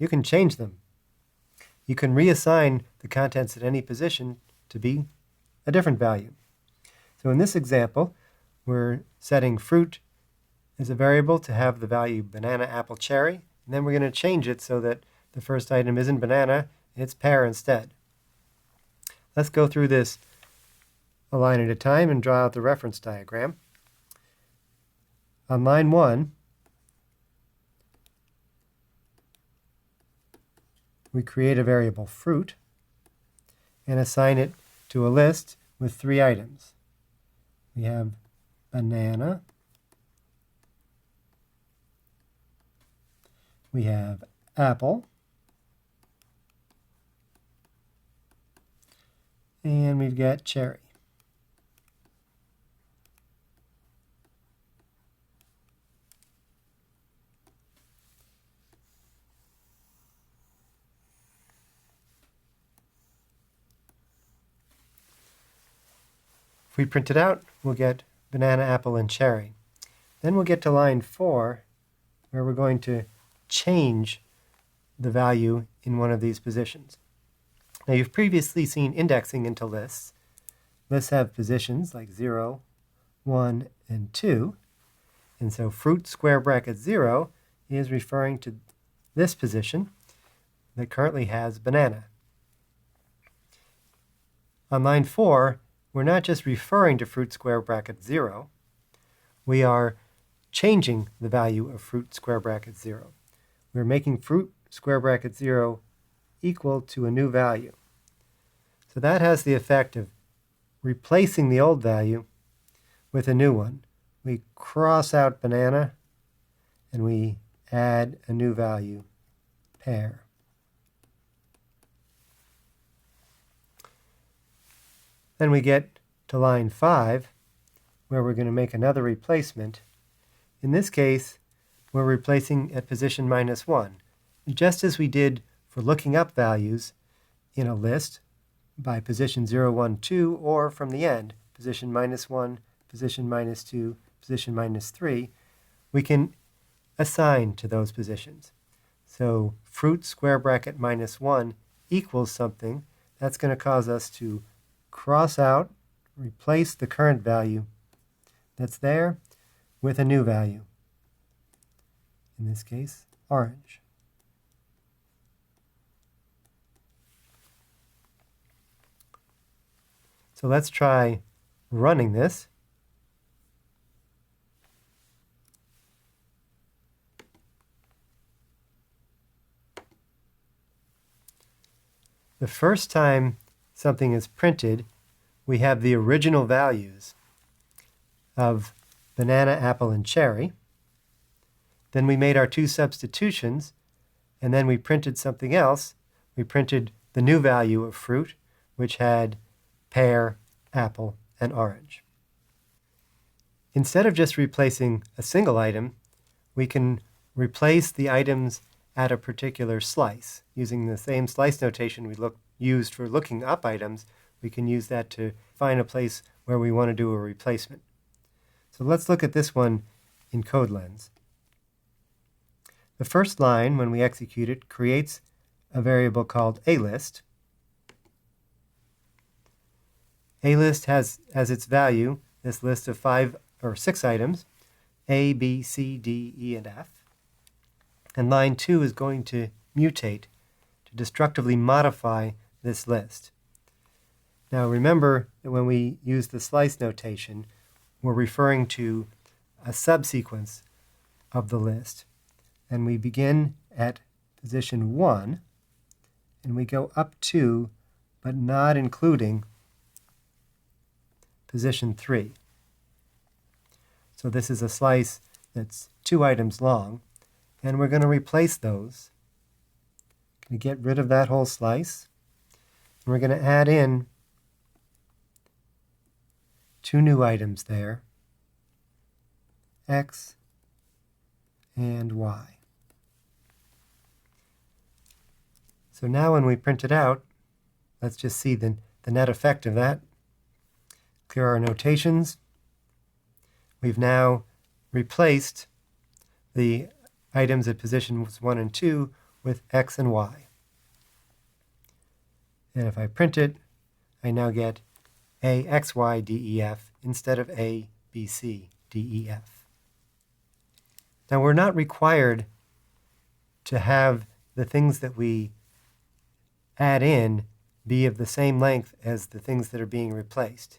you can change them. You can reassign the contents at any position to be a different value. So in this example, we're setting fruit as a variable to have the value banana, apple, cherry, and then we're going to change it so that the first item isn't banana, it's pear instead. Let's go through this a line at a time and draw out the reference diagram. On line 1, we create a variable fruit and assign it to a list with 3 items. We have banana, we have apple, and we've got cherry. If we print it out, we'll get banana, apple, and cherry. Then we'll get to line 4, where we're going to change the value in one of these positions. Now, you've previously seen indexing into lists. Lists have positions like 0, 1, and 2. And so fruit square bracket 0 is referring to this position that currently has banana. On line 4, we're not just referring to fruit square bracket 0. We are changing the value of fruit square bracket 0. We're making fruit square bracket 0 equal to a new value. So that has the effect of replacing the old value with a new one. We cross out banana and we add a new value, pear. Then we get to line 5, where we're going to make another replacement. In this case, we're replacing at position -1, just as we did for looking up values in a list by position 0, 1, 2, or from the end, position -1, position -2, position -3, we can assign to those positions. So fruit square bracket -1 equals something. That's going to cause us to cross out, replace the current value that's there with a new value. In this case, orange. So let's try running this. The first time something is printed, we have the original values of banana, apple, and cherry. Then we made our 2 substitutions, and then we printed something else. We printed the new value of fruit, which had pear, apple, and orange. Instead of just replacing a single item, we can replace the items at a particular slice. Using the same slice notation we used for looking up items, we can use that to find a place where we want to do a replacement. So let's look at this one in CodeLens. The first line, when we execute it, creates a variable called alist. Alist has as its value this list of 5 or 6 items, A, B, C, D, E, and F. And line 2 is going to mutate to destructively modify this list. Now remember that when we use the slice notation, we're referring to a subsequence of the list. And we begin at position 1, and we go up to, but not including, position 3. So this is a slice that's 2 items long, and we're going to replace those. Going to get rid of that whole slice, and we're going to add in 2 new items there, X and Y. So now when we print it out, let's just see the net effect of that. Clear our notations. We've now replaced the items at positions 1 and 2 with x and y. And if I print it, I now get AXYDEF instead of ABCDEF. Now we're not required to have the things that we add in be of the same length as the things that are being replaced.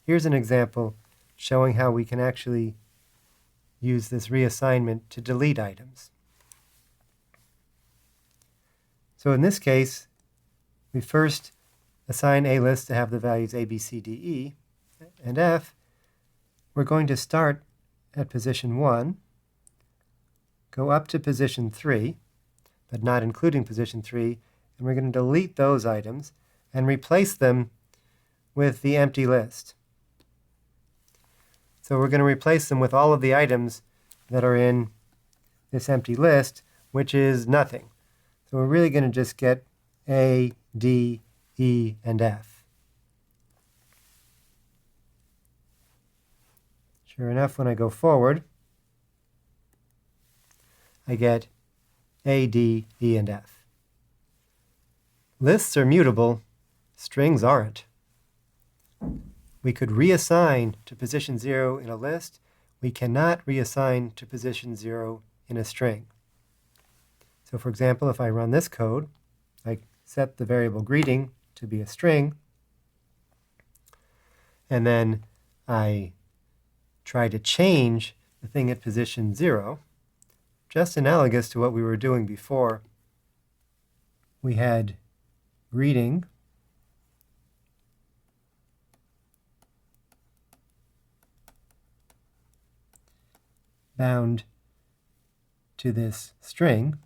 Here's an example showing how we can actually use this reassignment to delete items. So in this case, we first assign a list to have the values A, B, C, D, E, and F. We're going to start at position 1, go up to position 3, but not including position 3, and we're going to delete those items and replace them with the empty list. So we're going to replace them with all of the items that are in this empty list, which is nothing. So we're really going to just get A, D, E, and F. Sure enough, when I go forward, I get A, D, E, and F. Lists are mutable, strings aren't. We could reassign to position 0 in a list. We cannot reassign to position 0 in a string. So for example, if I run this code, I set the variable greeting to be a string, and then I try to change the thing at position 0, just analogous to what we were doing before. We had greeting bound to this string.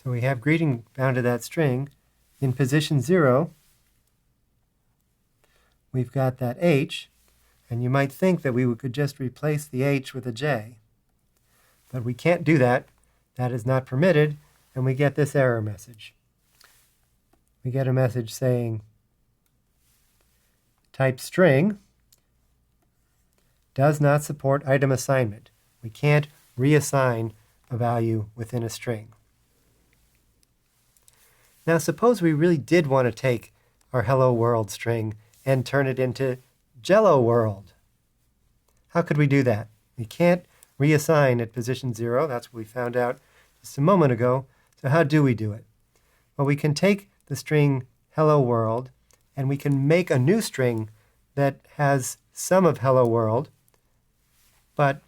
So we have greeting bound to that string. In position 0, we've got that H, and you might think that we could just replace the H with a J. But we can't do that. That is not permitted, and we get this error message. We get a message saying type string does not support item assignment. We can't reassign a value within a string. Now suppose we really did want to take our hello world string and turn it into Jello world. How could we do that? We can't reassign at position 0. That's what we found out just a moment ago. So how do we do it? Well, we can take the string hello world and we can make a new string that has some of hello world, but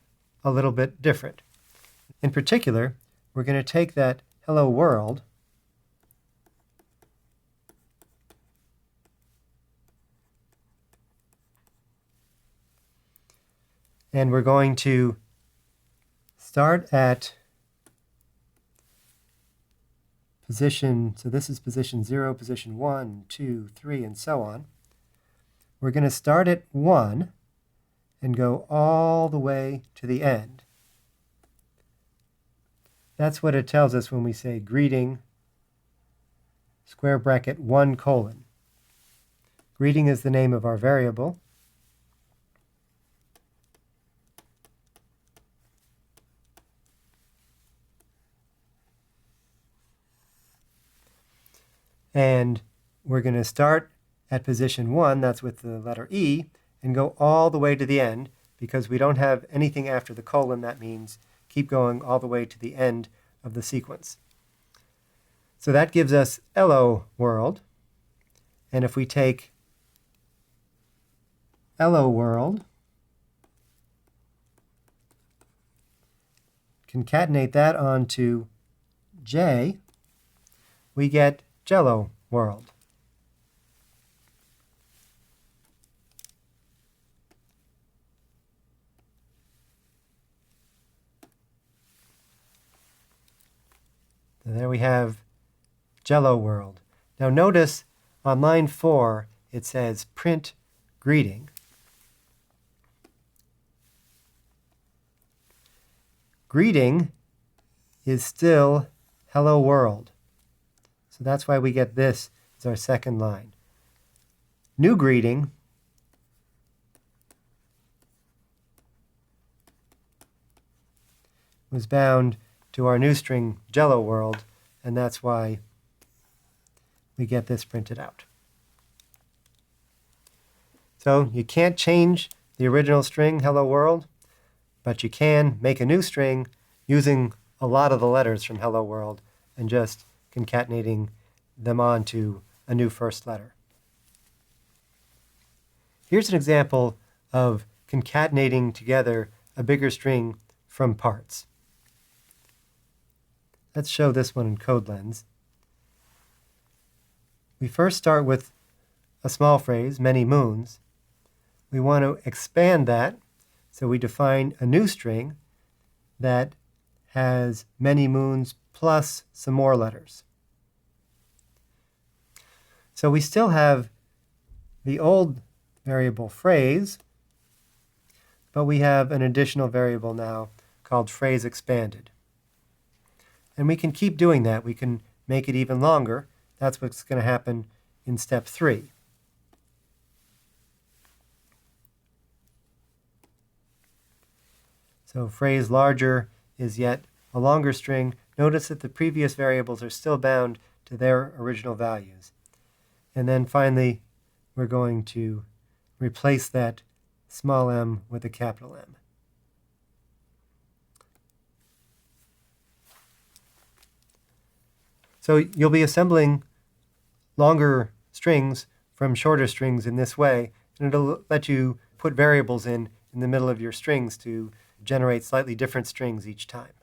a little bit different. In particular, we're going to take that hello world and we're going to start at position, so this is position 0, position 1, 2, 3, and so on. We're going to start at 1 and go all the way to the end. That's what it tells us when we say greeting square bracket 1 colon. Greeting is the name of our variable. And we're going to start at position 1, that's with the letter E, and go all the way to the end. Because we don't have anything after the colon, that means keep going all the way to the end of the sequence. So that gives us hello world. And if we take hello world, concatenate that onto J, we get Jello world. And there we have Jello World. Now notice on line 4 it says print greeting. Greeting is still hello world. So that's why we get this as our second line. New greeting was bound to our new string Jello World, and that's why we get this printed out. So you can't change the original string Hello World, but you can make a new string using a lot of the letters from Hello World and just concatenating them onto a new first letter. Here's an example of concatenating together a bigger string from parts. Let's show this one in CodeLens. We first start with a small phrase, many moons. We want to expand that, so we define a new string that has many moons plus some more letters. So we still have the old variable phrase, but we have an additional variable now called phrase expanded. And we can keep doing that. We can make it even longer. That's what's going to happen in step 3. So phrase larger is yet a longer string. Notice that the previous variables are still bound to their original values. And then finally, we're going to replace that small m with a capital M. So you'll be assembling longer strings from shorter strings in this way, and it'll let you put variables in the middle of your strings to generate slightly different strings each time.